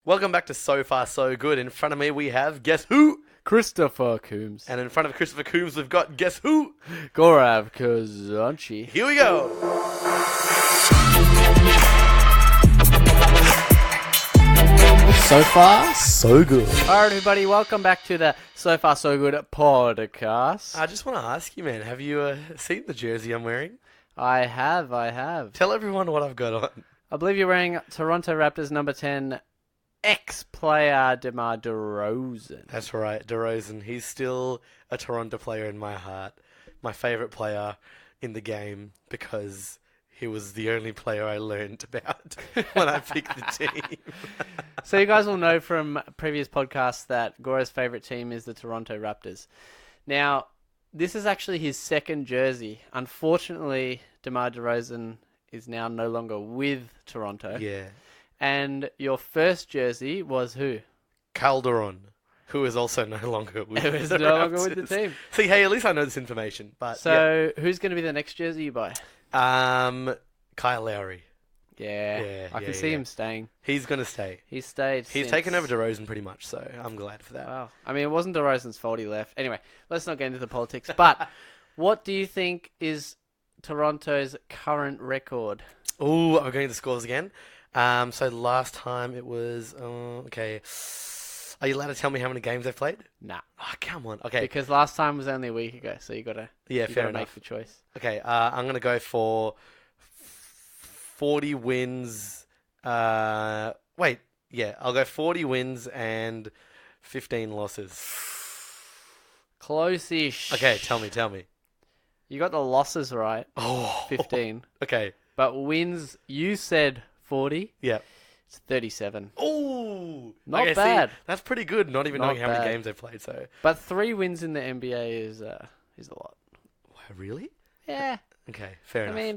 Welcome back to So Far So Good. In front of me we have Guess Who? Christopher Coombs. And in front of Christopher Coombs we've got Guess Who? Gaurav Khazanchi. Here we go. So far, So good. Alright everybody, welcome back to the So Far So Good podcast. I just want to ask you, man, have you seen the jersey I'm wearing? I have. Tell everyone what I've got on. I believe you're wearing Toronto Raptors number 10 ex-player DeMar DeRozan. That's right, DeRozan. He's still a Toronto player in my heart. My favourite player in the game because he was the only player I learned about when I picked the team. So you guys will know from previous podcasts that Gora's favourite team is the Toronto Raptors. Now, this is actually his second jersey. Unfortunately, DeMar DeRozan is now no longer with Toronto. Yeah. And your first jersey was who? Calderon, who is also no longer with Who is the no longer with Raptors. the team. See, hey, at least I know this information. But So who's going to be the next jersey you buy? Kyle Lowry. Yeah, I can see him staying. He's going to stay. He stayed. He's taken over DeRozan pretty much, so I'm glad for that. Wow. I mean, it wasn't DeRozan's fault he left. Anyway, let's not get into the politics. But what do you think is Toronto's current record? Ooh, I'm going to the scores again. So last time it was okay. Are you allowed to tell me how many games they've played? Nah. Oh, come on. Okay. Because last time was only a week ago, so you gotta Fair make enough. the choice. Okay, I'm gonna go for 40 wins. I'll go 40 wins and 15 losses. Close-ish. Okay, tell me. You got the losses right. Oh, 15. Okay. But wins, you said 40. Yeah. It's 37. Oh, Not okay, bad. See, that's pretty good. Not even Not knowing how many bad. games they've played. So, But 3 wins in the NBA is a lot. wow, really? Yeah. Okay, fair I enough. mean,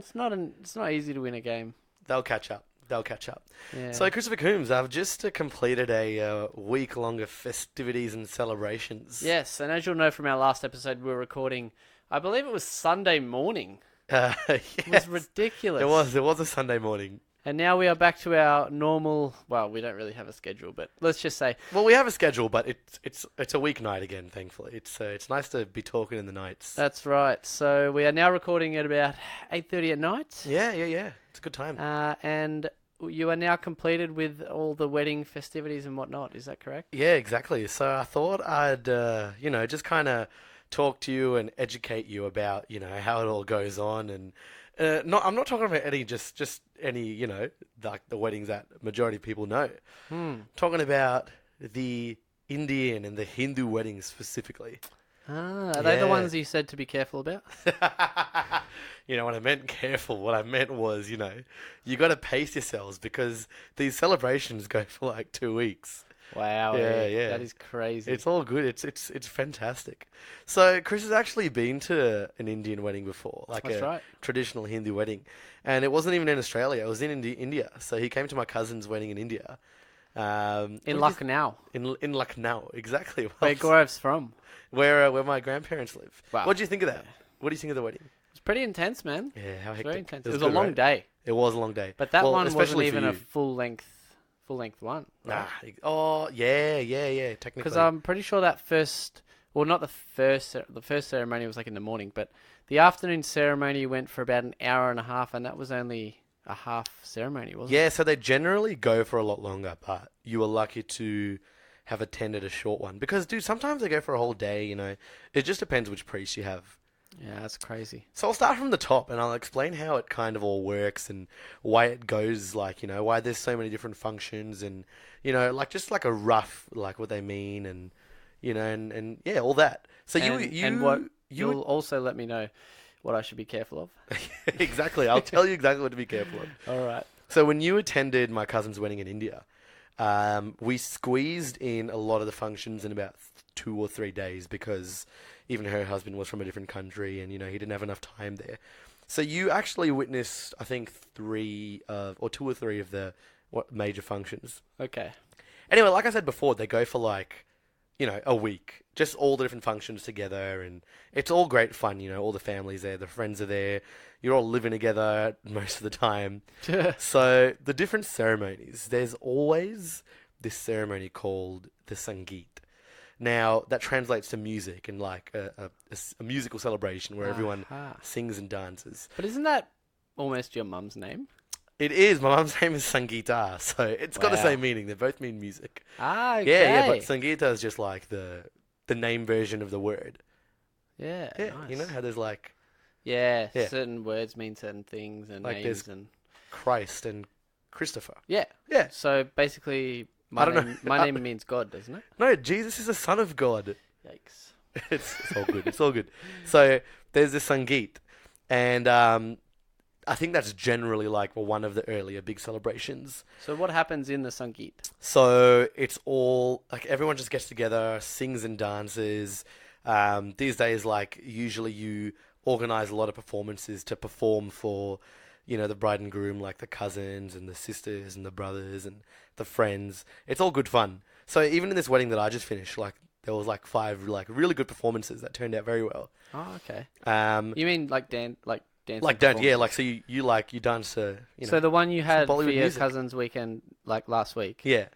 it's not easy to win a game. They'll catch up. Yeah. So, Christopher Coombs, I've just completed a week-long of festivities and celebrations. Yes, and as you'll know from our last episode, we were recording, I believe it was Sunday morning. Yes. It was ridiculous. It was a Sunday morning. And now we are back to our normal, well, we don't really have a schedule, but let's just say. Well, we have a schedule, but it's a weeknight again, thankfully. It's nice to be talking in the nights. That's right. So we are now recording at about 8:30 at night. Yeah. It's a good time. And you are now completed with all the wedding festivities and whatnot. Is that correct? Yeah, exactly. So I thought I'd, just kind of talk to you and educate you about, how it all goes on. And I'm not talking about any, just any, like the weddings that majority of people know. Talking about the Indian and the Hindu weddings specifically. Are they the ones you said to be careful about? When I meant careful, what I meant was, you got to pace yourselves because these celebrations go for like 2 weeks. Wow. Yeah. That is crazy. It's all good. It's fantastic. So Chris has actually been to an Indian wedding before, like That's right. traditional Hindu wedding, and it wasn't even in Australia. It was in India. So he came to my cousin's wedding in India. In Lucknow. In Lucknow, exactly. Where Gaurav's from. Where my grandparents live. Wow. What do you think of that? What do you think of the wedding? It's pretty intense, man. Yeah, how hectic. Very intense. It was good, a long right? day. It was a long day. But that one wasn't especially even for a you. full length one. Nah. Right? Oh, yeah. Technically. Because I'm pretty sure that not the first ceremony was like in the morning, but the afternoon ceremony went for about an hour and a half, and that was only a half ceremony, wasn't it? Yeah, so they generally go for a lot longer, but you were lucky to have attended a short one. Because, dude, sometimes they go for a whole day, It just depends which priest you have. Yeah, that's crazy. So I'll start from the top, and I'll explain how it kind of all works and why it goes, why there's so many different functions and, just like a rough, like what they mean and, and yeah, all that. So You'll also let me know what I should be careful of. Exactly. I'll tell you exactly what to be careful of. All right. So when you attended my cousin's wedding in India, we squeezed in a lot of the functions in about 2 or 3 days because even her husband was from a different country and, he didn't have enough time there. So you actually witnessed, I think, 2 or 3 of the major functions. Okay. Anyway, like I said before, they go for a week. Just all the different functions together and it's all great fun, all the families there, the friends are there. You're all living together most of the time. So the different ceremonies, there's always this ceremony called the Sangeet. Now, that translates to music and like a musical celebration where everyone Aha. sings and dances. But isn't that almost your mum's name? It is. My mum's name is Sangeeta, so it's got the Wow. same meaning. They both mean music. Ah, okay. Yeah, but Sangeeta is just like the name version of the word. Yeah, Yeah, nice. you know how there's like Yeah, Yeah. certain words mean certain things and Like names there's- and Christ and Christopher. yeah. Yeah. So basically, I don't know. my name means God, doesn't it? No, Jesus is the son of God. Yikes. It's all good. It's all good. So there's the Sangeet, and I think that's generally like one of the earlier big celebrations. So what happens in the Sangeet? So it's all like everyone just gets together, sings and dances. These days, like usually you organize a lot of performances to perform for, the bride and groom, like the cousins and the sisters and the brothers and the friends. It's all good fun. So even in this wedding that I just finished, like there was like 5 like really good performances that turned out very well. Oh, okay. Um, You mean like dancing? like don't yeah, like so you dance to So the one you had for Bollywood your music. cousin's weekend, like last week, yeah.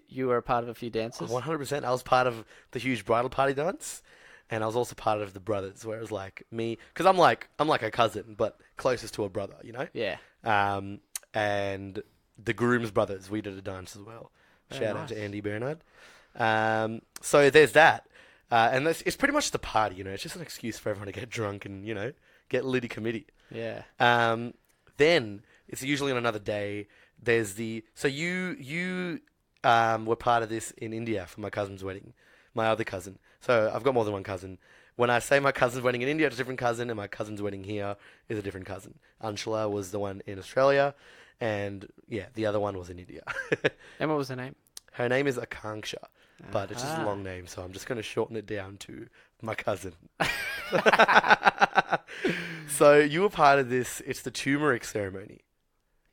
you were a part of a few dances? 100%. I was part of the huge bridal party dance, and I was also part of the brothers, where it was like me, because I'm like a cousin, but closest to a brother, Yeah. And the groom's brothers, we did a dance as well. Very Shout out to nice. Andy Bernard. So there's that, and it's pretty much the party, It's just an excuse for everyone to get drunk and get litty committee. Yeah. Then it's usually on another day. There's so you were part of this in India for my cousin's wedding, my other cousin. So I've got more than one cousin. When I say my cousin's wedding in India, it's a different cousin, and my cousin's wedding here is a different cousin. Anshula was the one in Australia, and yeah, the other one was in India. And what was her name? Her name is Akanksha, but it's just a Ah. long name, so I'm just going to shorten it down to my cousin. So you were part of this. It's the turmeric ceremony.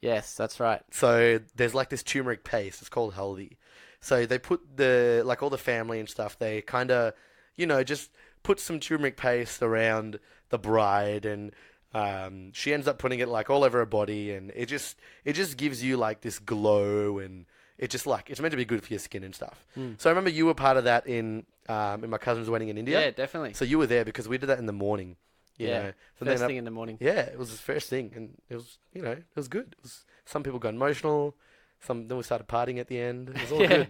Yes, that's right. So there's like this turmeric paste. It's called haldi. So they put all the family and stuff. They kind of, just put some turmeric paste around the bride, and she ends up putting it like all over her body, and it just gives you like this glow, and it's meant to be good for your skin and stuff. So I remember you were part of that in my cousin's wedding in India. Yeah, definitely. So you were there because we did that in the morning. you Yeah, know. So First then thing in the morning. yeah, it was the first thing, and it was it was good. Some people got emotional. Then we started partying at the end. It was all Yeah. good.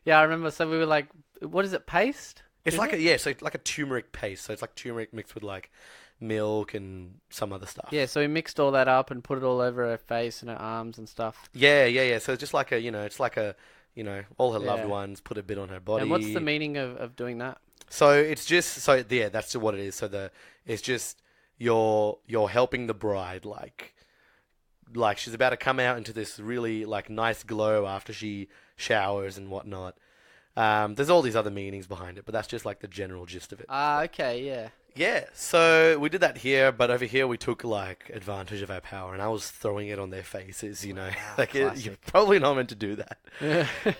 Yeah, I remember. So we were like, what is it, paste? It's Is like it? so it's like a turmeric paste. So it's like turmeric mixed with like milk and some other stuff. Yeah, so we mixed all that up and put it all over her face and her arms and stuff. Yeah. So it's just like it's like all her loved Yeah. ones put a bit on her body. And what's the meaning of doing that? So it's just that's what it is. So it's just you're helping the bride like she's about to come out into this really like nice glow after she showers and whatnot. There's all these other meanings behind it, but that's just like the general gist of it. Ah, okay, yeah. Yeah, so we did that here, but over here we took like advantage of our power, and I was throwing it on their faces, like you're classic. probably not meant to do that.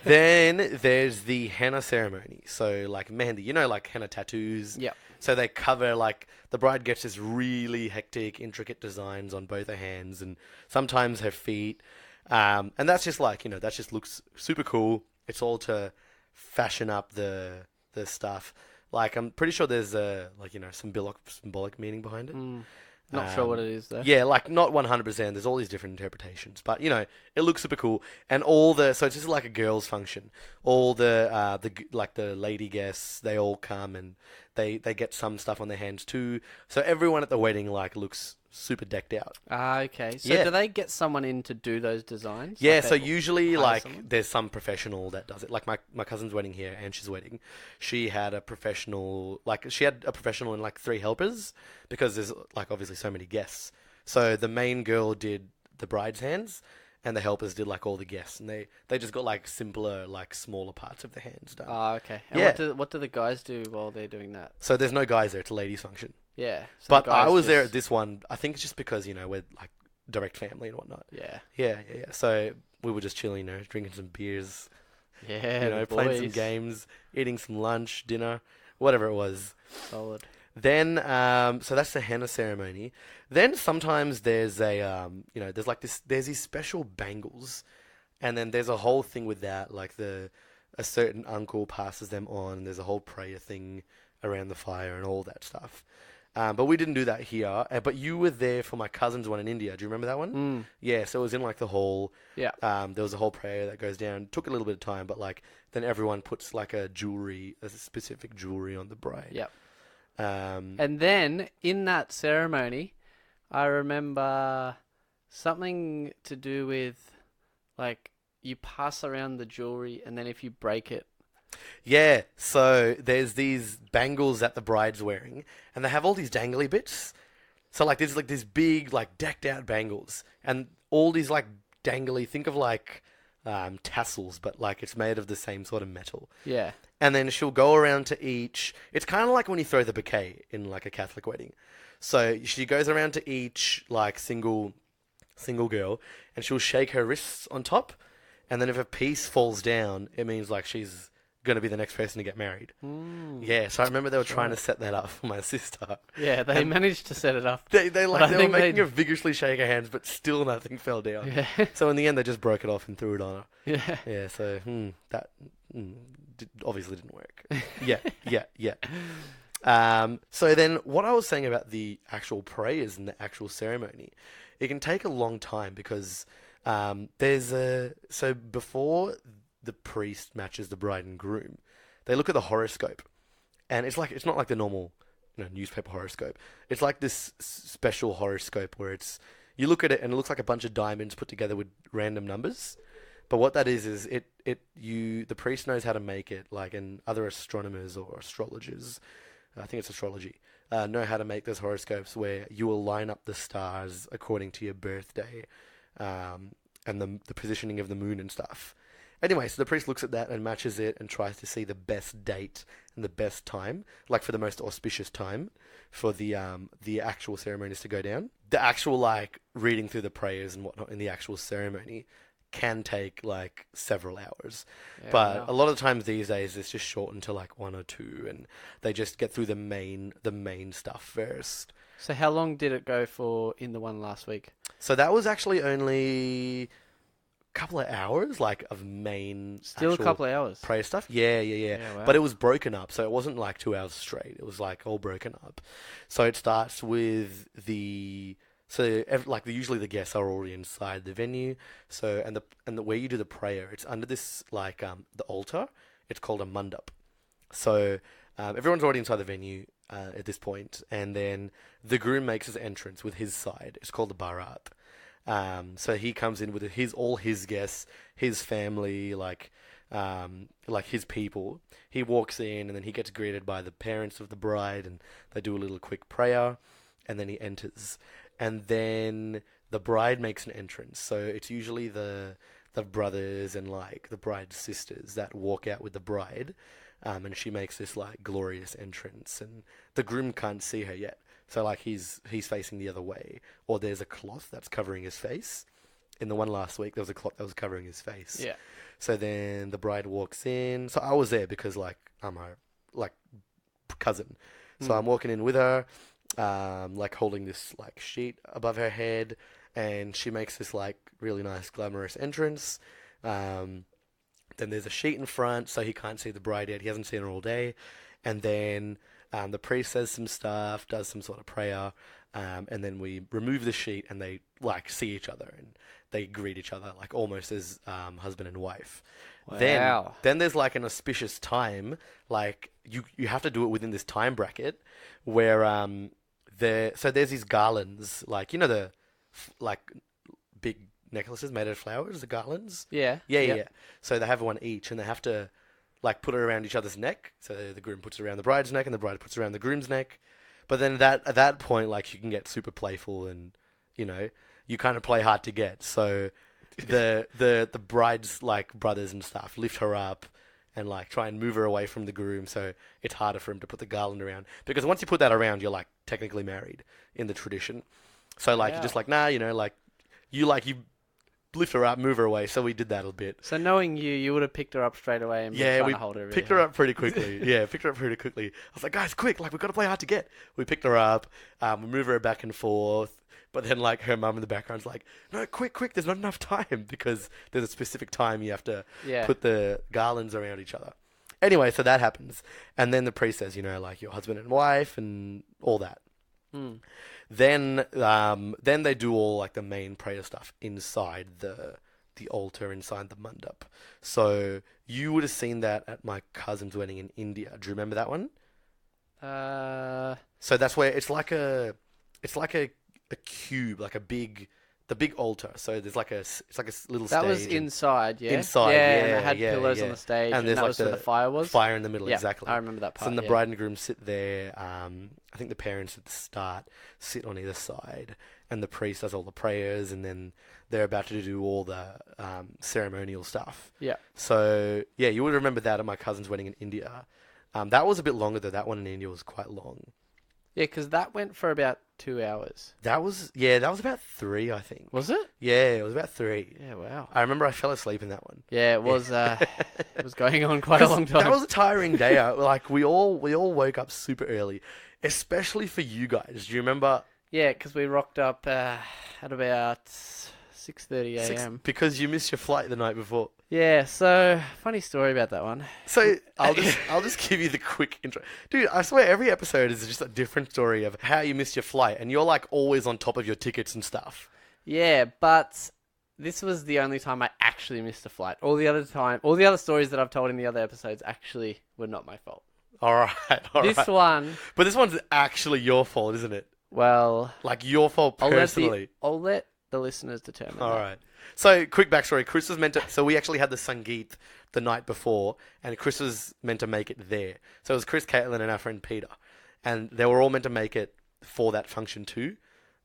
Then there's the henna ceremony. So like mehndi, like henna tattoos. Yep. So they cover like the bride gets this really hectic, intricate designs on both her hands and sometimes her feet, and that's just like that just looks super cool. It's all to fashion up the stuff. Like I'm pretty sure there's symbolic meaning behind it. Not sure what it is though. Yeah, like not 100%. There's all these different interpretations, but it looks super cool. And so it's just like a girls' function. All the lady guests, they all come and they get some stuff on their hands too. So everyone at the wedding like looks super decked out. Ah, okay. So Yeah. do they get someone in to do those designs? Yeah, Like so they usually hire like someone? there's some professional that does it. Like my cousin's wedding here, and she's wedding, she had a professional and like 3 helpers because there's like obviously so many guests. So the main girl did the bride's hands, and the helpers did like all the guests, and they just got like simpler, like smaller parts of the hands done. Ah, okay. And Yeah. what do the guys do while they're doing that? So there's no guys there; it's a ladies' function. Yeah. So But the I guys was there at just- this one. I think it's just because we're like direct family and whatnot. Yeah. Yeah. So we were just chilling, drinking some beers. Yeah. the Playing some boys. games, eating some lunch, dinner, whatever it was. Solid. Then, so that's the henna ceremony. Then sometimes there's there's these special bangles, and then there's a whole thing with that, like the a certain uncle passes them on, and there's a whole prayer thing around the fire and all that stuff. But we didn't do that here. But you were there for my cousin's one in India. Do you remember that one? Mm. Yeah, so it was in like the hall. Yeah. There was a whole prayer that goes down. Took a little bit of time, but like then everyone puts like a specific jewelry on the bride. Yep. Um, And then in that ceremony, I remember something to do with like you pass around the jewelry, and then if you break it, yeah, so there's these bangles that the bride's wearing, and they have all these dangly bits. So like there's like these big like decked out bangles, and all these like dangly. Think of like tassels, but like it's made of the same sort of metal. yeah, And then she'll go around to each. It's kind of like when you throw the bouquet in like a Catholic wedding. So she goes around to each like single girl, and she'll shake her wrists on top. And then if a piece falls down, it means like she's going to be the next person to get married. Yeah, so I remember they were trying to set that up for my sister. yeah, they managed to set it up. They But I were think making they- her vigorously shake her hands, but still nothing fell down. Yeah, So in the end, they just broke it off and threw it on her. yeah. Yeah, so that obviously didn't work. Yeah. So then, what I was saying about the actual prayers and the actual ceremony, it can take a long time because so before the priest matches the bride and groom, they look at the horoscope, and it's not like the normal newspaper horoscope. It's like this special horoscope where you look at it and it looks like a bunch of diamonds put together with random numbers. But what that is the priest knows how to make it, like, and other astronomers or astrologers, I think it's astrology, know how to make those horoscopes where you will line up the stars according to your birthday, and the positioning of the moon and stuff. Anyway, so the priest looks at that and matches it and tries to see the best date and the best time, like for the most auspicious time for the actual ceremonies to go down. The actual like reading through the prayers and whatnot in the actual ceremony can take like several hours. Yeah, But wow. a lot of times these days it's just shortened to like 1 or 2, and they just get through the main stuff first. So how long did it go for in the one last week? So that was actually only a couple of hours, like of main Still a actual couple of hours. prayer stuff. Yeah. Yeah, wow. But it was broken up, so it wasn't like 2 hours straight. It was like all broken up. So it starts with usually the guests are already inside the venue. So and the where you do the prayer, it's under this like the altar. It's called a mandap. So everyone's already inside the venue at this point, and then the groom makes his entrance with his side. It's called the barat. So he comes in with all his guests, his family, like his people. He walks in, and then he gets greeted by the parents of the bride, and they do a little quick prayer, and then he enters. And then the bride makes an entrance. So it's usually the brothers and like the bride's sisters that walk out with the bride, and she makes this like glorious entrance, and the groom can't see her yet. So like he's facing the other way, or there's a cloth that's covering his face. In the one last week, there was a cloth that was covering his face. Yeah. So then the bride walks in. So I was there because like I'm her like cousin. So I'm walking in with her, like holding this like sheet above her head, and she makes this like really nice glamorous entrance. Then there's a sheet in front, so he can't see the bride yet. He hasn't seen her all day. And then the priest says some stuff, does some sort of prayer, and then we remove the sheet, and they like see each other and they greet each other like almost as husband and wife. Wow. Then there's like an auspicious time, like you have to do it within this time bracket where there's these garlands, like the like big necklaces made of flowers, the garlands. Yeah. Yeah. So they have one each, and they have to like put it around each other's neck. So the groom puts it around the bride's neck, and the bride puts it around the groom's neck. But then at that point, like you can get super playful, and you kind of play hard to get. So the bride's like brothers and stuff lift her up and like try and move her away from the groom, so it's harder for him to put the garland around, because once you put that around, you're like technically married in the tradition. So like you're just like, nah, like you lift her up, move her away. So we did that a bit. So knowing you would have picked her up straight away and been Yeah, trying we to hold her. Really picked her up pretty quickly. Yeah, picked her up pretty quickly. I was like, guys, quick! Like, we've got to play hard to get. We picked her up. We move her back and forth. But then, like, her mum in the background's like, no, quick! There's not enough time because there's a specific time you have to put the garlands around each other. Anyway, so that happens, and then the priest says, like your husband and wife and all that. Then they do all like the main prayer stuff inside the altar inside the mandap. So you would have seen that at my cousin's wedding in India. Do you remember that one? So that's where it's like a cube, like the big altar. So there's like it's like a little stage. That was inside, yeah. Inside, and it had pillars on the stage, and there's that like was where the fire was. Fire in the middle, yeah, exactly. I remember that part. So then the bride and groom sit there. I think the parents at the start sit on either side, and the priest does all the prayers, and then they're about to do all the ceremonial stuff. Yeah. So yeah, you would remember that at my cousin's wedding in India. That was a bit longer though. That one in India was quite long. Yeah, because that went for about 2 hours. That was about 3, I think. Was it? Yeah, it was about 3. Yeah, wow. I remember I fell asleep in that one. Yeah, it was. It was going on quite a long time. That was a tiring day. Like we all woke up super early, especially for you guys. Do you remember? Yeah, because we rocked up at about 6:30 a.m. Because you missed your flight the night before. Yeah, so funny story about that one. So I'll just give you the quick intro. Dude, I swear every episode is just a different story of how you missed your flight, and you're like always on top of your tickets and stuff. Yeah, but this was the only time I actually missed a flight. All the other stories that I've told in the other episodes actually were not my fault. All right. This one, but this one's actually your fault, isn't it? Well, like your fault personally. I'll let the listeners determine. All right. So, quick backstory. Chris was meant to... So, we actually had the Sangeet the night before, and Chris was meant to make it there. So, it was Chris, Caitlin, and our friend Peter. And they were all meant to make it for that function too.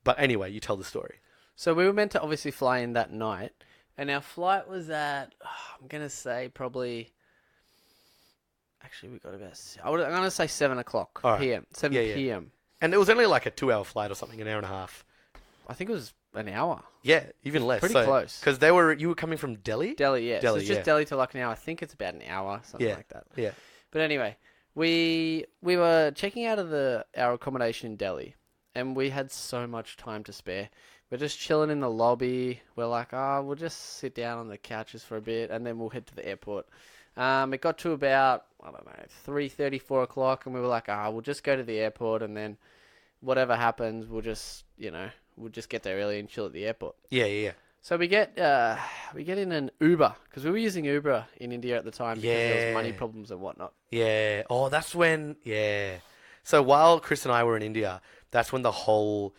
But anyway, you tell the story. So, we were meant to obviously fly in that night. And our flight was at... I'm going to say probably... Actually, we got about... I'm going to say 7 o'clock p.m. 7 p.m. And it was only like a 2-hour flight or something, an hour and a half. I think it was an hour. Yeah, even less. Pretty close. Because you were coming from Delhi? Delhi, yeah. Delhi, so it's just Delhi to Lucknow. I think it's about an hour, something like that. Yeah. But anyway, we were checking out of our accommodation in Delhi, and we had so much time to spare. We're just chilling in the lobby. We're like, we'll just sit down on the couches for a bit, and then we'll head to the airport. It got to about, 3:30, 4 o'clock, and we were like, we'll just go to the airport, and then whatever happens, we'll just get there early and chill at the airport. Yeah. So we get in an Uber, because we were using Uber in India at the time because there was money problems and whatnot. Yeah. Oh, that's when... Yeah. So while Chris and I were in India, that's when the whole...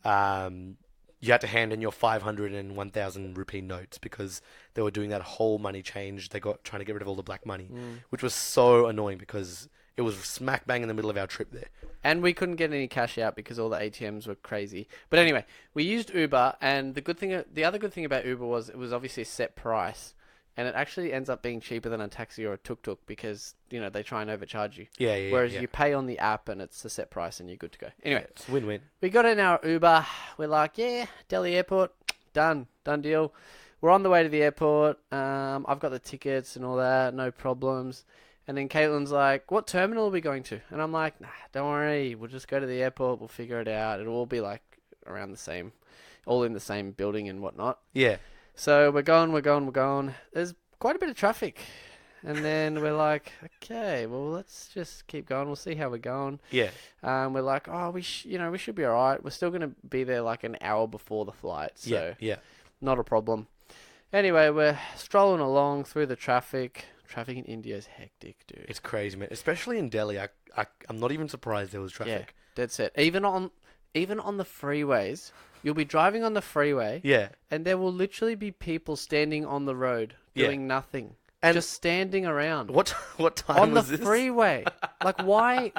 you had to hand in your 500 and 1,000 rupee notes because they were doing that whole money change. They got trying to get rid of all the black money, which was so annoying because it was smack bang in the middle of our trip there. And we couldn't get any cash out because all the ATMs were crazy. But anyway, we used Uber, and the other good thing about Uber was it was obviously a set price, and it actually ends up being cheaper than a taxi or a tuk-tuk because, they try and overcharge you. Yeah. Whereas you pay on the app and it's a set price and you're good to go. Anyway, it's win-win. We got in our Uber. We're like, Delhi airport, done deal. We're on the way to the airport. I've got the tickets and all that, no problems. And then Caitlin's like, what terminal are we going to? And I'm like, nah, don't worry. We'll just go to the airport. We'll figure it out. It'll all be like around the same, all in the same building and whatnot. Yeah. So we're going. There's quite a bit of traffic. And then we're like, okay, well, let's just keep going. We'll see how we're going. Yeah. We're like, we should be all right. We're still going to be there like an hour before the flight. So yeah. Not a problem. Anyway, we're strolling along through the traffic. Traffic in India is hectic, dude. It's crazy, man. Especially in Delhi. I'm not even surprised there was traffic. Yeah, dead set. Even on the freeways, you'll be driving on the freeway. Yeah. And there will literally be people standing on the road doing nothing. And just standing around. What time was this? On the freeway. Like, why?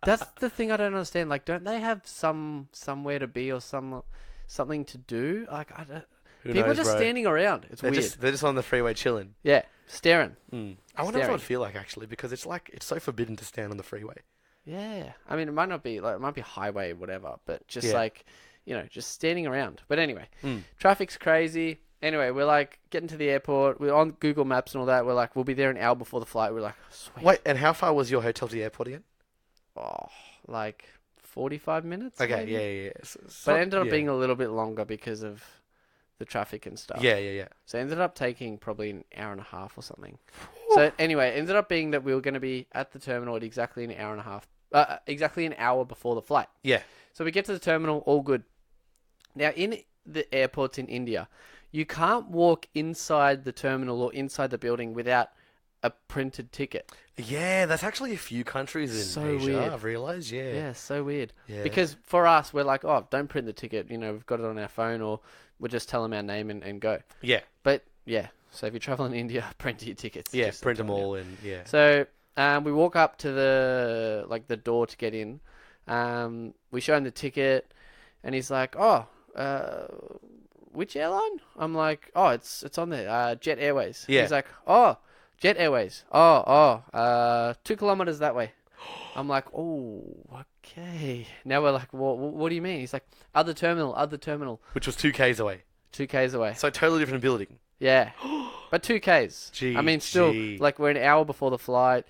That's the thing I don't understand. Like, don't they have somewhere to be or something to do? Like, I don't... People are just standing around. It's weird. They're just on the freeway chilling. Yeah, staring. I wonder what it would feel like, actually, because it's so forbidden to stand on the freeway. Yeah. I mean, it might not be, it might be highway, whatever, but just just standing around. But anyway, traffic's crazy, Anyway, we're like getting to the airport. We're on Google Maps and all that. We're like, we'll be there an hour before the flight. We're like, sweet. Wait, and how far was your hotel to the airport again? Oh, like 45 minutes. Okay, maybe? yeah. But it ended up being a little bit longer because of the traffic and stuff. Yeah. So it ended up taking probably an hour and a half or something. So anyway, it ended up being that we were going to be at the terminal at exactly an hour and a half. Exactly an hour before the flight. Yeah. So we get to the terminal, all good. Now, in the airports in India, you can't walk inside the terminal or inside the building without a printed ticket. Yeah, that's actually a few countries in So Asia, weird. I've realised, yeah. Yeah, so weird. Yeah. Because for us, we're like, oh, don't print the ticket. You know, we've got it on our phone, or we'll just tell them our name and go. Yeah. But yeah, so if you're traveling in India, print your tickets. Yeah, just print I'm them telling you. all and yeah. So we walk up to the door to get in. We show him the ticket, and he's like, "Oh, which airline?" I'm like, "Oh, it's on there, Jet Airways." Yeah. He's like, "Oh, Jet Airways. 2 kilometers that way." I'm like, "Oh, okay." Now we're like, "Well, what do you mean?" He's like, "Other terminal, Which was 2 k's away. 2 k's away." So totally different building. Yeah. But 2 k's. I mean, still, Gee. like, we're an hour before the flight.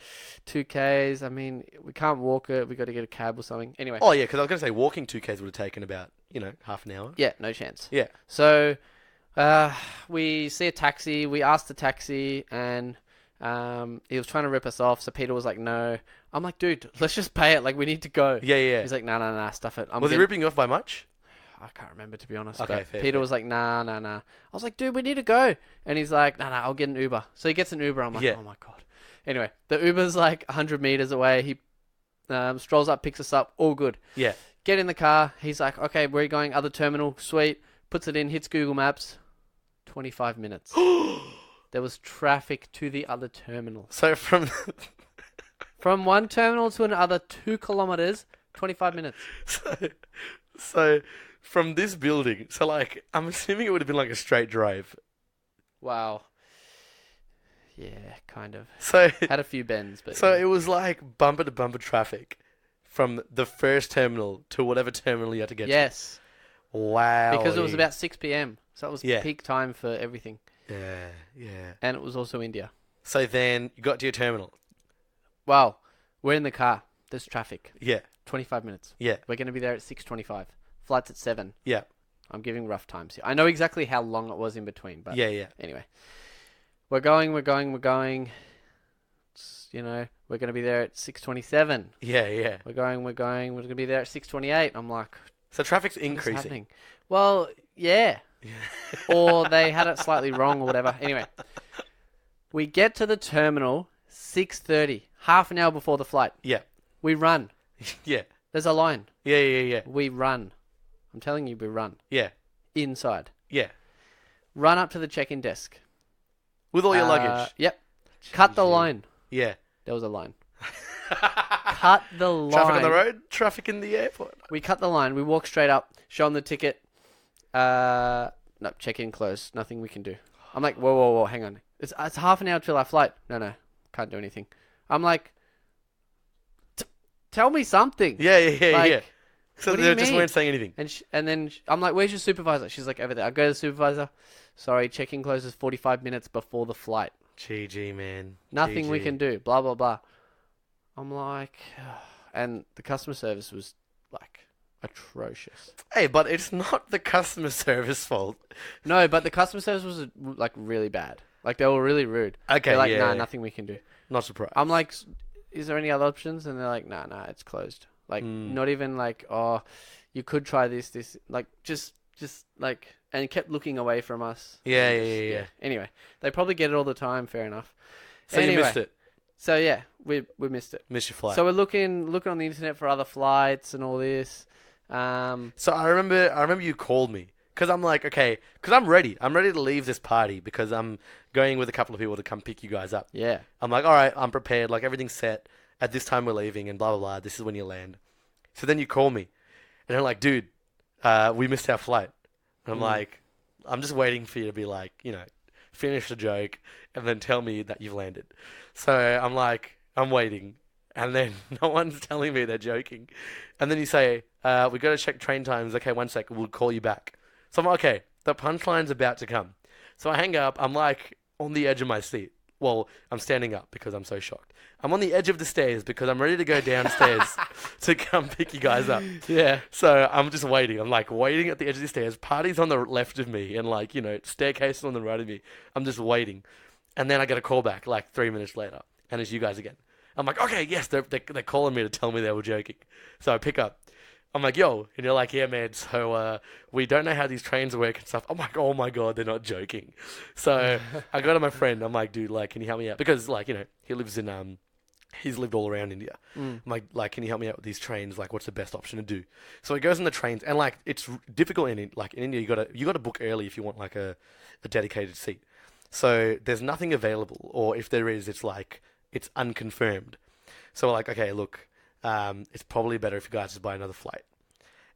2 k's. I mean, we can't walk it. We got to get a cab or something. Anyway. Oh, yeah, because I was going to say walking 2 k's would have taken about, half an hour. Yeah, no chance. Yeah. So, we see a taxi. We asked the taxi, and he was trying to rip us off. So Peter was like, "No." I'm like, "Dude, let's just pay it. Like, we need to go." Yeah. He's like, "No, stuff it." Was he ripping you off by much? I can't remember, to be honest. Okay, but fair, Peter fair. was like, nah. I was like, "Dude, we need to go." And he's like, nah, I'll get an Uber. So he gets an Uber. I'm like, Yeah. oh my God. Anyway, the Uber's like 100 meters away. He strolls up, picks us up. All good. Yeah. Get in the car. He's like, "Okay, where are you going?" "Other terminal." Sweet. Puts it in, hits Google Maps. 25 minutes. There was traffic to the other terminal. So from From one terminal to another, 2 kilometers, 25 minutes. so from this building, so like I'm assuming it would have been like a straight drive. Wow. Yeah, kind of. So Had a few bends, but so yeah. it was like bumper to bumper traffic from the first terminal to whatever terminal you had to get Yes, to. Wow. because it was about 6 p.m. So it was Yeah. peak time for everything. Yeah. And it was also India. So then you got to your terminal. Wow, we're in the car. There's traffic. Yeah. 25 minutes. Yeah. We're going to be there at 6:25. Flight's at 7. Yeah. I'm giving rough times here. I know exactly how long it was in between, but Yeah. anyway. We're going. We're going to be there at 6:27. Yeah. We're going. We're going to be there at 6:28. I'm like, So traffic's what's increasing. happening? Well, yeah. Or they had it slightly wrong or whatever. Anyway, we get to the terminal 6:30, half an hour before the flight. Yeah. We run. Yeah. There's a line. Yeah. We run. I'm telling you, we run. Yeah. Inside. Yeah. Run up to the check-in desk. With all your luggage. Yep. Cut the Jeez. line. Yeah. There was a line. Cut the line. Traffic on the road, traffic in the airport. We cut the line. We walk straight up. Show them the ticket. No, check-in closed. Nothing we can do. I'm like, whoa, hang on. It's half an hour till our flight. No, can't do anything. I'm like, tell me something. Yeah. So what do they you just mean? weren't saying anything. And then I'm like, "Where's your supervisor?" She's like, "Over there." I go to the supervisor. "Sorry, check-in closes 45 minutes before the flight. GG, man. Nothing we GG. can do. Blah, blah, blah." I'm like, and the customer service was like atrocious. Hey, but it's not the customer service fault. No, but the customer service was like really bad. Like they were really rude. Okay, They're like, yeah. "Nah, nothing we can do." Not surprised. I'm like, "Is there any other options?" And they're like, nah, it's closed. Like, not even like, "Oh, you could try this." Like, just like, and kept looking away from us. Yeah, And yeah. Anyway, they probably get it all the time. Fair enough. So you Anyway, missed it. So yeah, we missed it. Missed your flight. So we're looking on the internet for other flights and all this. So I remember you called me because I'm like, okay, because I'm ready. I'm ready to leave this party because I'm going with a couple of people to come pick you guys up. Yeah. I'm like, all right, I'm prepared. Like everything's set. At this time we're leaving and blah blah blah. This is when you land. So then you call me, and I'm like, dude, we missed our flight. And I'm like, I'm just waiting for you to be like, finish the joke and then tell me that you've landed. So I'm like, I'm waiting, and then no one's telling me they're joking. And then you say, we got to check train times. Okay, 1 sec, we'll call you back. So I'm like, okay, the punchline's about to come. So I hang up. I'm like on the edge of my seat. Well, I'm standing up because I'm so shocked. I'm on the edge of the stairs because I'm ready to go downstairs to come pick you guys up. Yeah. So I'm just waiting. I'm like waiting at the edge of the stairs. Party's on the left of me and like, staircase on the right of me. I'm just waiting. And then I get a call back like 3 minutes later. And it's you guys again. I'm like, okay, yes, they're calling me to tell me they were joking. So I pick up. I'm like, yo. And you're like, yeah, man. So we don't know how these trains work and stuff. I'm like, oh my God, they're not joking. So I go to my friend. I'm like, dude, like, can you help me out? Because like, he lives in, he's lived all around India. I'm like, can you help me out with these trains? Like, what's the best option to do? So he goes on the trains. And like, it's difficult in India. You gotta book early if you want like a dedicated seat. So there's nothing available. Or if there is, it's like, it's unconfirmed. So we're like, okay, look, it's probably better if you guys just buy another flight.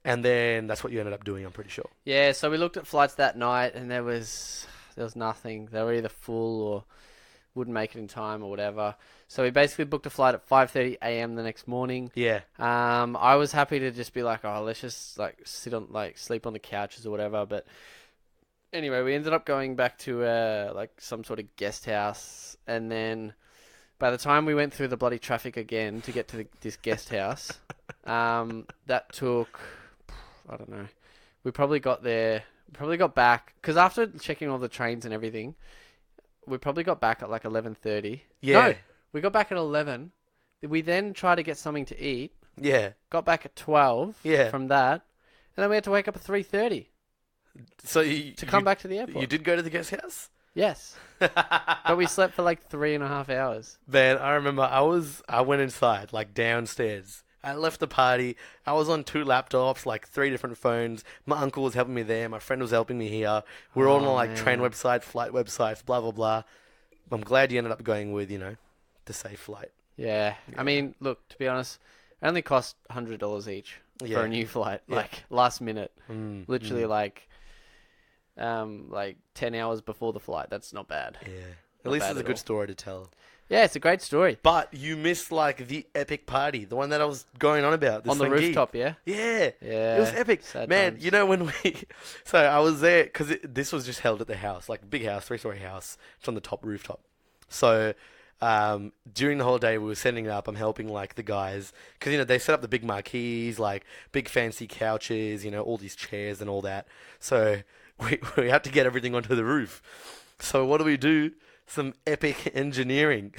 And then that's what you ended up doing, I'm pretty sure. Yeah, so we looked at flights that night, and there was nothing. They were either full or wouldn't make it in time or whatever. So we basically booked a flight at 5:30 a.m. the next morning. Yeah. I was happy to just be like, oh, let's just like sleep on the couches or whatever. But anyway, we ended up going back to like some sort of guest house, and then by the time we went through the bloody traffic again to get to this guest house, that took, I don't know, we probably got back, because after checking all the trains and everything, we probably got back at like 11:30. Yeah. No, we got back at 11. We then tried to get something to eat. Yeah. Got back at 12 Yeah. from that, and then we had to wake up at 3:30 So to come back to the airport. You did go to the guest house? Yes. But we slept for like 3.5 hours. Man, I remember I went inside, like downstairs. I left the party. I was on 2 laptops, like 3 different phones. My uncle was helping me there. My friend was helping me here. We're all on like train websites, flight websites, blah, blah, blah. I'm glad you ended up going with, the safe flight. Yeah. I mean, look, to be honest, it only cost $100 each for a new flight. Yeah. Like last minute. Literally like 10 hours before the flight. That's not bad. Yeah. At Not least bad it's a at good all. story to tell. Yeah, it's a great story. But you missed like the epic party, the one that I was going on about. On the Sangeet. rooftop, yeah? Yeah. Yeah. It was epic. Sad Man, times. you know when so I was there, because this was just held at the house, like big house, 3-story house. It's on the top rooftop. So during the whole day we were setting it up. I'm helping like the guys, because they set up the big marquees, like big fancy couches, all these chairs and all that. So we had to get everything onto the roof. So what do? Some epic engineering.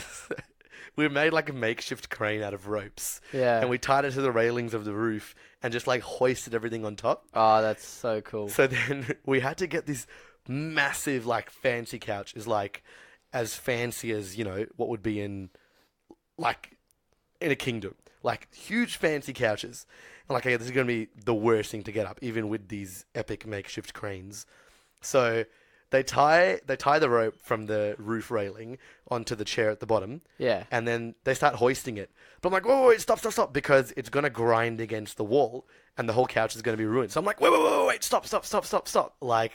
We made like a makeshift crane out of ropes. Yeah. And we tied it to the railings of the roof and just like hoisted everything on top. Oh, that's so cool. So then we had to get this massive like fancy couch, is like as fancy as, what would be in a kingdom. Like huge fancy couches. And like, okay, this is going to be the worst thing to get up, even with these epic makeshift cranes. So they tie the rope from the roof railing onto the chair at the bottom. Yeah. And then they start hoisting it. But I'm like, whoa, wait, stop, because it's going to grind against the wall and the whole couch is going to be ruined. So I'm like, wait, stop. Like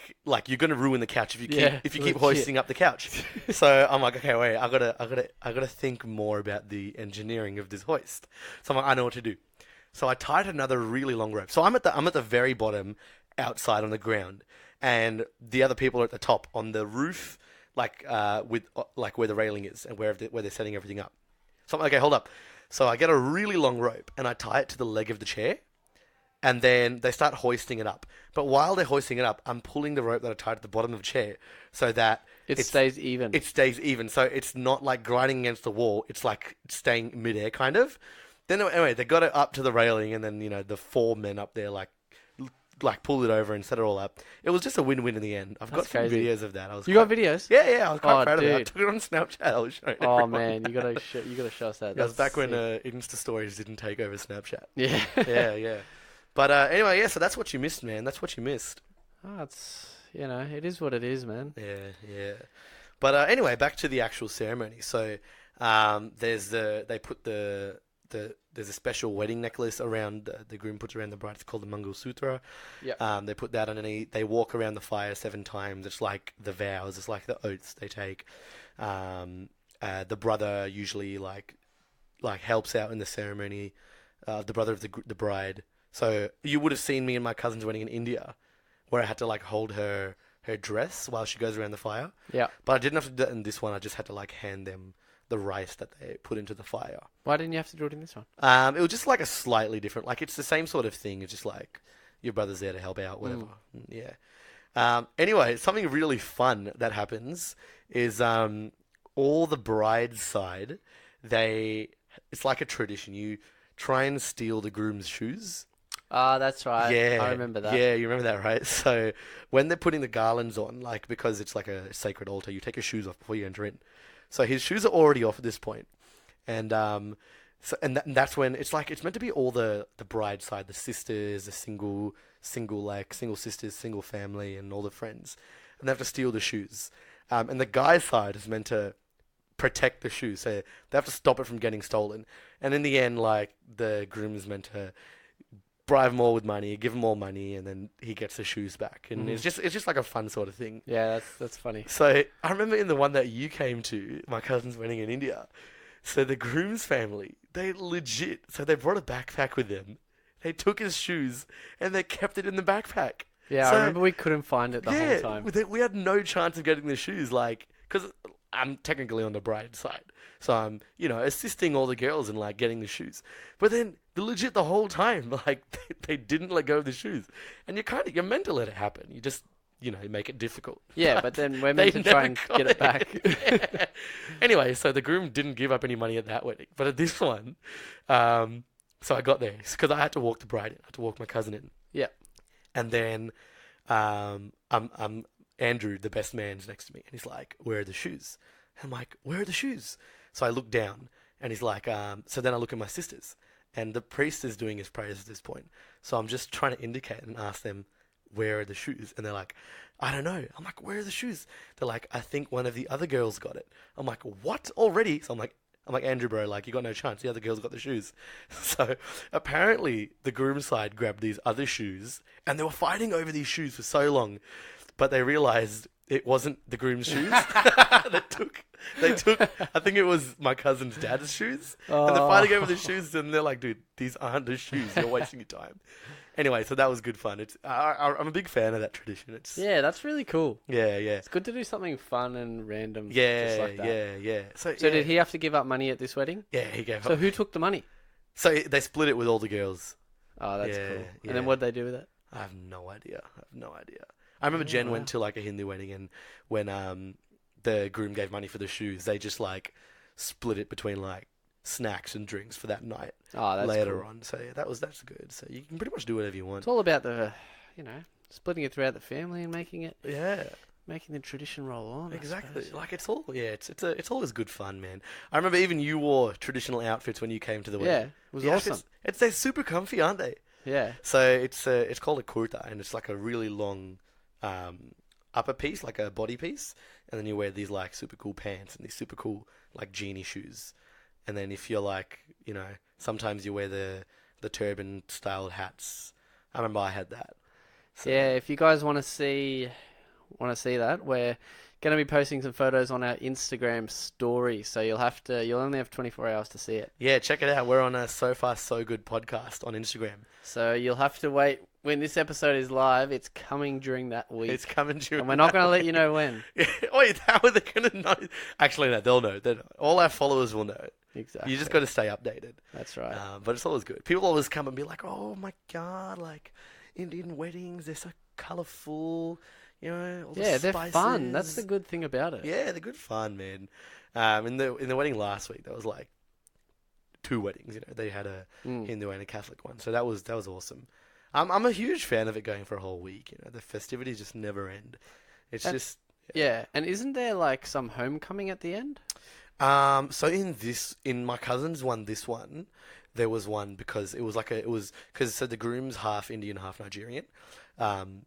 you're going to ruin the couch if you keep legit. hoisting up the couch. So I'm like, okay, wait, I gotta think more about the engineering of this hoist. So I'm like, I know what to do. So I tied another really long rope. So I'm at the very bottom, outside on the ground. And the other people are at the top on the roof, with where the railing is and where they're setting everything up. So I'm like, okay, hold up. So I get a really long rope and I tie it to the leg of the chair, and then they start hoisting it up. But while they're hoisting it up, I'm pulling the rope that I tied at the bottom of the chair so that It stays even. It stays even. So it's not like grinding against the wall. It's like staying midair, kind of. Then anyway, they got it up to the railing, and then the 4 men up there like pulled it over and set it all up. It was just a win-win in the end. I've got some crazy. videos of that. You got videos? Yeah, I was quite Oh, proud of it. I dude. took it on Snapchat. I was showing Oh everyone. man, you gotta show us that. That was back when sick. Insta stories didn't take over Snapchat. Yeah. Yeah. But anyway, yeah. So that's what you missed, man. That's what you missed. Oh, it's it is what it is, man. Yeah. But anyway, back to the actual ceremony. So there's there's a special wedding necklace around the groom puts around the bride. It's called the Mangal Sutra. Yeah. They put that underneath. They walk around the fire 7 times. It's like the vows. It's like the oaths they take. The brother usually like helps out in the ceremony. The brother of the bride. So you would have seen me in my cousin's wedding in India, where I had to like hold her her dress while she goes around the fire. Yeah. But I didn't have to do that in this one. I just had to like hand them the rice that they put into the fire. Why didn't you have to do it in this one? It was just like a slightly different, like it's the same sort of thing. It's just like your brother's there to help out, whatever. Yeah. Anyway, something really fun that happens is all the bride's side, it's like a tradition. You try and steal the groom's shoes. Ah, that's right. Yeah, I remember that. Yeah, you remember that, right? So when they're putting the garlands on, like because it's like a sacred altar, you take your shoes off before you enter in. So his shoes are already off at this point, and that's when it's like it's meant to be all the bride's side, the sisters, the single sisters, single family, and all the friends, and they have to steal the shoes. And the guy's side is meant to protect the shoes, so they have to stop it from getting stolen. And in the end, like the groom is meant to bribe him all with money, give him more money, and then he gets the shoes back. And it's just like a fun sort of thing. Yeah, that's funny. So I remember in the one that you came to, my cousin's wedding in India. So the groom's family, they brought a backpack with them. They took his shoes and they kept it in the backpack. Yeah, so, I remember we couldn't find it the whole time. We had no chance of getting the shoes, like, because I'm technically on the bride's side. So I'm, assisting all the girls in, like, getting the shoes. But then, the whole time, like, they didn't let go of the shoes. And you're meant to let it happen. You just, make it difficult. Yeah, but then we're meant to try and get it back. Yeah. Anyway, so the groom didn't give up any money at that wedding. But at this one, so I got there. Because I had to walk the bride in. I had to walk my cousin in. Yeah. And then I'm Andrew, the best man's next to me, and he's like, "Where are the shoes?" I'm like, "Where are the shoes?" So I look down, and he's like, so then I look at my sisters, and the priest is doing his prayers at this point. So I'm just trying to indicate and ask them, "Where are the shoes?" And they're like, "I don't know." I'm like, "Where are the shoes?" They're like, "I think one of the other girls got it." I'm like, "What? Already?" So I'm like, "Andrew, bro, like, you got no chance. The other girls got the shoes." So apparently the groom's side grabbed these other shoes, and they were fighting over these shoes for so long, but they realized it wasn't the groom's shoes. They took, I think it was my cousin's dad's shoes, and they're fighting over the shoes, and they're like, "Dude, these aren't the shoes. You're wasting your time." Anyway, so that was good fun. I'm a big fan of that tradition. Yeah, that's really cool. Yeah. It's good to do something fun and random. Yeah, just like that. yeah. So did he have to give up money at this wedding? Yeah, he gave up. So who took the money? So they split it with all the girls. Oh, that's Yeah, cool. yeah. And then what did they do with it? I have no idea. I remember Jen went to like a Hindu wedding, and when the groom gave money for the shoes, they just like split it between like snacks and drinks for that night. Oh, that's later cool. on. So yeah, that's good. So you can pretty much do whatever you want. It's all about splitting it throughout the family and making the tradition roll on. Exactly. Like it's always good fun, man. I remember even you wore traditional outfits when you came to the wedding. Yeah, it was awesome. They're super comfy, aren't they? Yeah. So it's called a kurta, and it's like a really long upper piece, like a body piece, and then you wear these like super cool pants and these super cool like genie shoes. And then if you're like, sometimes you wear the turban styled hats. I remember I had that. So. Yeah, if you guys want to see that, we're going to be posting some photos on our Instagram story, so you'll only have 24 hours to see it. Yeah, check it out. We're on a So Far So Good podcast on Instagram. So you'll have to wait. When this episode is live, it's coming during that week. It's coming during and we're not going to let you know when. Wait, how are they going to know? Actually, no, they'll know. All our followers will know. Exactly. You just got to stay updated. That's right. But it's always good. People always come and be like, "Oh my God, like Indian weddings, they're so colourful. All the they're spices." fun. That's the good thing about it. Yeah, they're good fun, man. In the wedding last week, there was like 2 weddings. They had a Hindu and a Catholic one, so that was awesome. I'm a huge fan of it going for a whole week. The festivities just never end. It's just yeah. And isn't there like some homecoming at the end? So in my cousin's one, there was one because so the groom's half Indian, half Nigerian.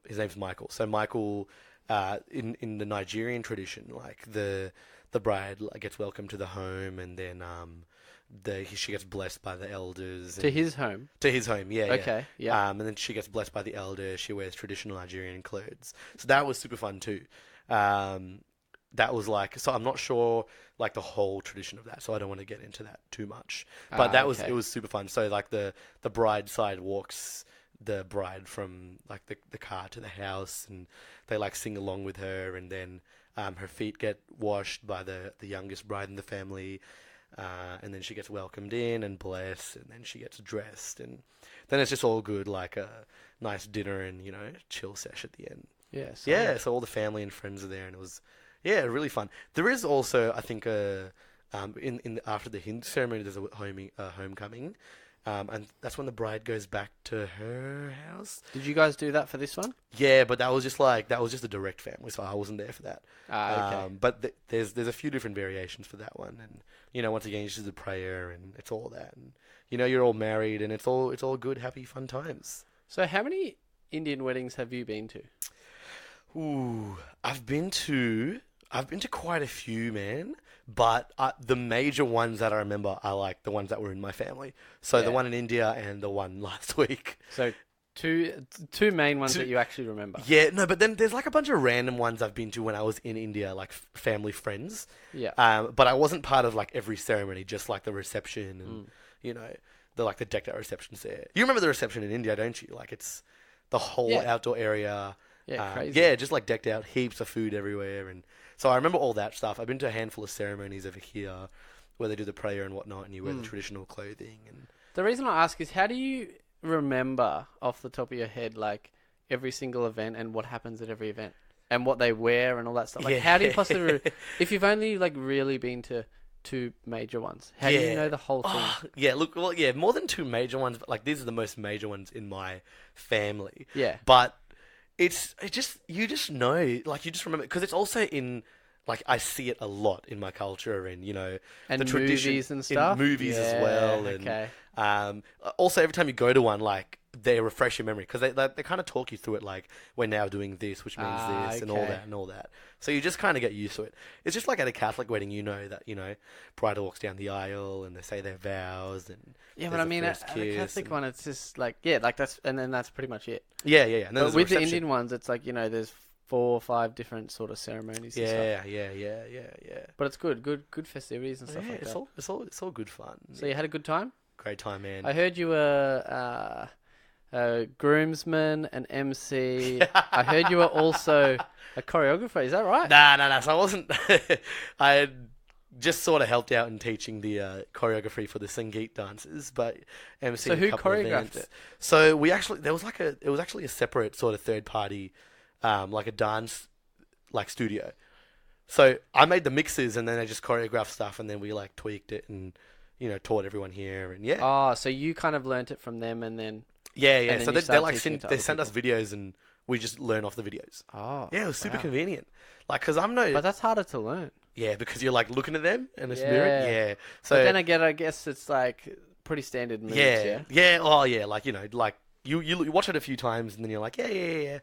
His name's Michael. So Michael, in the Nigerian tradition, like the bride gets welcomed to the home, and then she gets blessed by the elders. To his home? To his home, yeah. Okay, yeah. And then she gets blessed by the elders. She wears traditional Nigerian clothes. So that was super fun too. That was so I'm not sure like the whole tradition of that, so I don't want to get into that too much. But it was super fun. So like the bride side walks the bride from like the car to the house, and they like sing along with her, and then her feet get washed by the youngest bride in the family, and then she gets welcomed in and blessed, and then she gets dressed, and then it's just all good, like a nice dinner and chill sesh at the end. Yeah. Yeah, so all the family and friends are there, and it was really fun. There is also, I think, after the Hindu ceremony, there's a homecoming. And that's when the bride goes back to her house. Did you guys do that for this one? Yeah, but that was just a direct family, so I wasn't there for that. Okay. But there's a few different variations for that one, and once again, it's just a prayer, and it's all that, and you're all married, and it's all good, happy, fun times. So how many Indian weddings have you been to? Ooh, I've been to quite a few, man. But the major ones that I remember are like the ones that were in my family. So the one in India and the one last week. So two main ones that you actually remember. Yeah, no, but then there's like a bunch of random ones I've been to when I was in India, like family friends. Yeah. But I wasn't part of like every ceremony, just like the reception and the decked out receptions there. You remember the reception in India, don't you? Like it's the whole outdoor area. Yeah, crazy. Yeah, just like decked out, heaps of food everywhere, and so I remember all that stuff. I've been to a handful of ceremonies over here where they do the prayer and whatnot, and you wear the traditional clothing. And the reason I ask is, how do you remember off the top of your head, like every single event and what happens at every event and what they wear and all that stuff? Like, how do you possibly, if you've only like really been to two major ones, how do you know the whole thing? More than two major ones, but like these are the most major ones in my family. Yeah, but you just know, like you just remember, because it's also in, like I see it a lot in my culture, and and the tradition movies and stuff, in movies as well, and okay. Also every time you go to one, like they refresh your memory, because they kind of talk you through it, like we're now doing this, which means this, and all that. So you just kind of get used to it. It's just like at a Catholic wedding, that bride walks down the aisle and they say their vows, and but I mean at a Catholic one, it's just like that's, and then that's pretty much it. Yeah. And then but with the Indian ones, it's like there's 4 or 5 different sort of ceremonies. And stuff. Yeah. But it's good festivities and stuff like that. It's all good fun. So you had a good time? Great time, man. I heard you were a groomsman, an MC. I heard you were also a choreographer. Is that right? Nah. So I wasn't. I had just sort of helped out in teaching the choreography for the Sangeet dances, but MC. So who a couple choreographed events. it? So it was actually a separate sort of third party, like a dance like studio. So I made the mixes, and then I just choreographed stuff, and then we like tweaked it and taught everyone here, and Oh, so you kind of learnt it from them, and then yeah. then So you they like teaching it to they other send us videos, and we just learn off the videos. Oh, Yeah, it was super wow. convenient. Like, cause I'm no But that's harder to learn. because you're like looking at them and it's Yeah. mirrored. Yeah. So But then again, I guess it's like pretty standard moves. Yeah. Oh yeah. Like like you watch it a few times, and then you're like yeah.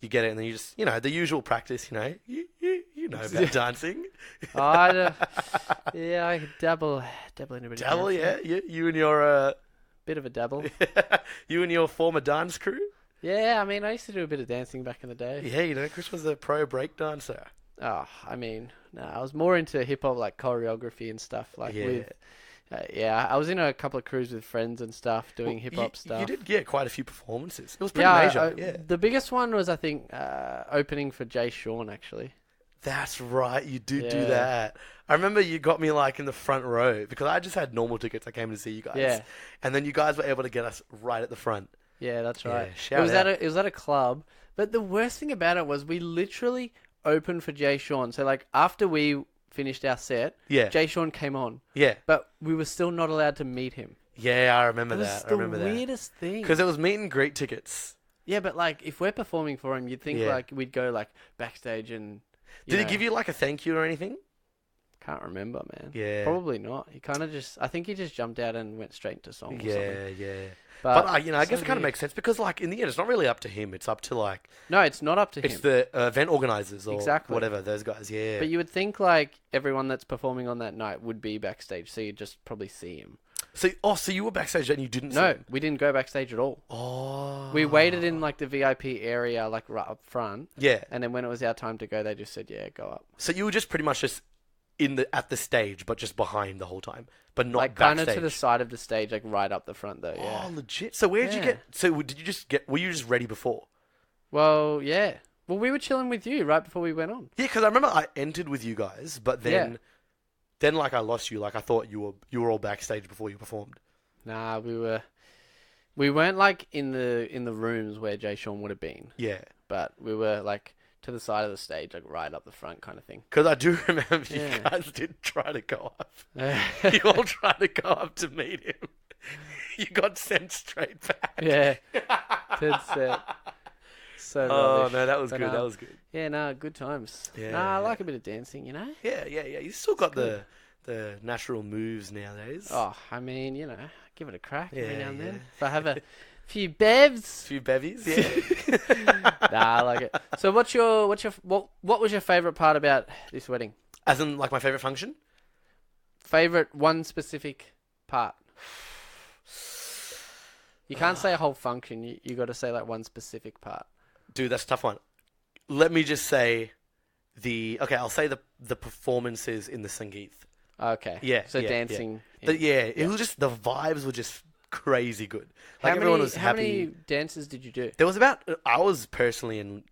You get it, and then you just the usual practice. You know about dancing. I dabble in a bit. Dabble, of yeah. dancing. You and your Bit of a dabble. you and your former dance crew. Yeah, I mean, I used to do a bit of dancing back in the day. Yeah, Chris was a pro break dancer. Oh, I mean, no, I was more into hip hop, like choreography and stuff. Like with, I was in a couple of crews with friends and stuff, doing hip hop stuff. You did get quite a few performances. It was pretty major. The biggest one was, I think, opening for Jay Sean, actually. That's right, you did do that. I remember you got me like in the front row because I just had normal tickets. I came to see you guys. Yeah. And then you guys were able to get us right at the front. Yeah, that's right. Shout out. It was at a club, but the worst thing about it was we literally opened for Jay Sean. So like after we finished our set, Jay Sean came on. Yeah. But we were still not allowed to meet him. Yeah, I remember that. It was the weirdest thing. Because it was meet and greet tickets. Yeah, but like if we're performing for him, you'd think like we'd go like backstage and. Did he give you like a thank you or anything? Can't remember, man. Yeah. Probably not. He kind of I think he just jumped out and went straight into song or something. Yeah. But I guess it kind of makes sense because like in the end, it's not really up to him. It's up to like. No, it's not up to him. It's the event organizers or exactly. whatever, those guys, yeah. But you would think like everyone that's performing on that night would be backstage, so you'd just probably see him. So you were backstage and you didn't see him? No, we didn't go backstage at all. Oh. We waited in like the VIP area, like right up front. Yeah. And then when it was our time to go, they just said, "Yeah, go up." So you were just pretty much just at the stage, but just behind the whole time, but not Like kind backstage. of to the side of the stage, like right up the front though. Yeah. Oh, legit. So where did you Yeah. get? So did you just get? Were you just ready before? Well, yeah. Well, we were chilling with you right before we went on. Yeah, because I remember I entered with you guys, but then like I lost you. Like I thought you were all backstage before you performed. Nah, we weren't like in the rooms where Jay Sean would have been, Yeah, but we were like to the side of the stage, like right up the front kind of thing. because I do remember you Yeah. guys did try to go up. You all tried to go up to meet him. You got sent straight back. Yeah. Dead set. So Oh rubbish. no, that was But, good. That was good. Yeah, no, good times. Yeah, Nah, I yeah. like a bit of dancing, you know? Yeah. You still got good. the natural moves nowadays. Oh, I mean, you know, give it a crack every Yeah, now and yeah. then. If I have a few bevs. Few bevies. Yeah. Nah, I like it. So what was your favourite part about this wedding? As in, like my favorite function. Favourite one specific part? You can't say a whole function. You got to say like one specific part. Dude, that's a tough one. Let me just say I'll say the performances in the Sangeet. Okay. Yeah, So yeah, dancing. It was just, the vibes were just crazy good. Like everyone was How happy. many dances did you do? There was I was personally in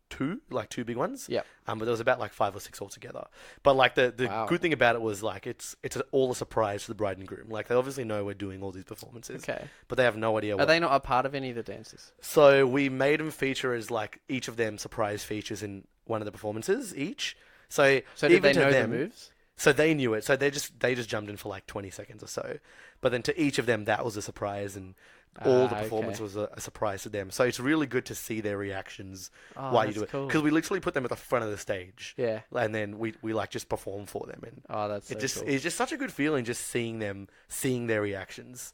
two big ones. Yep. But there was about like 5 or 6 altogether. But like the Wow. good thing about it was like it's all a surprise to the bride and groom. Like they obviously know we're doing all these performances, Okay. but they have no idea Are what. they not a part of any of the dances? So we made them feature as like each of them surprise features in one of the performances each. So So did even they to know them, the moves? So they knew it. So they just jumped in for like 20 seconds or so. But then to each of them, that was a surprise, and all the performance okay. was a surprise to them. So it's really good to see their reactions Oh, while you that's do it, cool. because we literally put them at the front of the stage, Yeah. and then we like just perform for them, and Oh, that's so cool. it's just such a good feeling just seeing their reactions.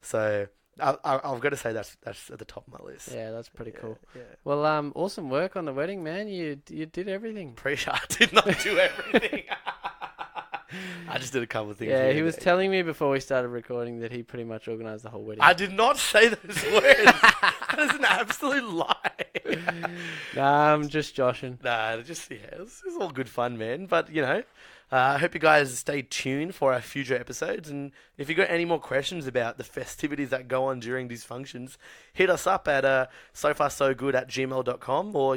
So I've got to say that's at the top of my list. Yeah, that's pretty cool. Yeah. Well, awesome work on the wedding, man. You did everything. Pretty I did not do everything. I just did a couple of things. Yeah, here he and was there. telling me before we started recording that he pretty much organised the whole wedding. I did not say those words. That is an absolute lie. Nah, I'm just joshing. Nah, it was all good fun, man. But I hope you guys stay tuned for our future episodes. And if you got any more questions about the festivities that go on during these functions, hit us up at sofarsogood@gmail.com, or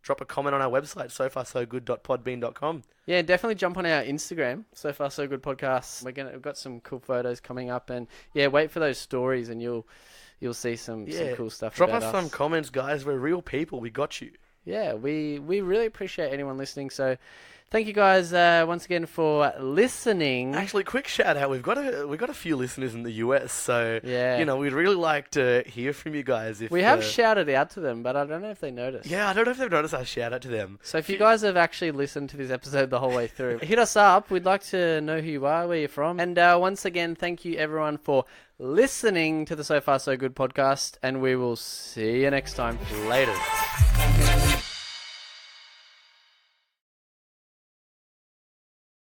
drop a comment on our website, sofarsogood.podbean.com. Yeah, definitely jump on our Instagram. So Far So Good Podcast. We've got some cool photos coming up, and yeah, wait for those stories, and you'll see some cool stuff. Drop about us some comments, guys. We're real people. We got you. Yeah, we really appreciate anyone listening. So thank you guys once again for listening. Actually, quick shout out. We've got a few listeners in the US, so Yeah. we'd really like to hear from you guys. If We have shouted out to them, but I don't know if they noticed. yeah, I don't know if they've noticed our shout out to them. So if you guys have actually listened to this episode the whole way through, hit us up. We'd like to know who you are, where you're from. And once again, thank you everyone for listening to the So Far So Good podcast, and we will see you next time. Later.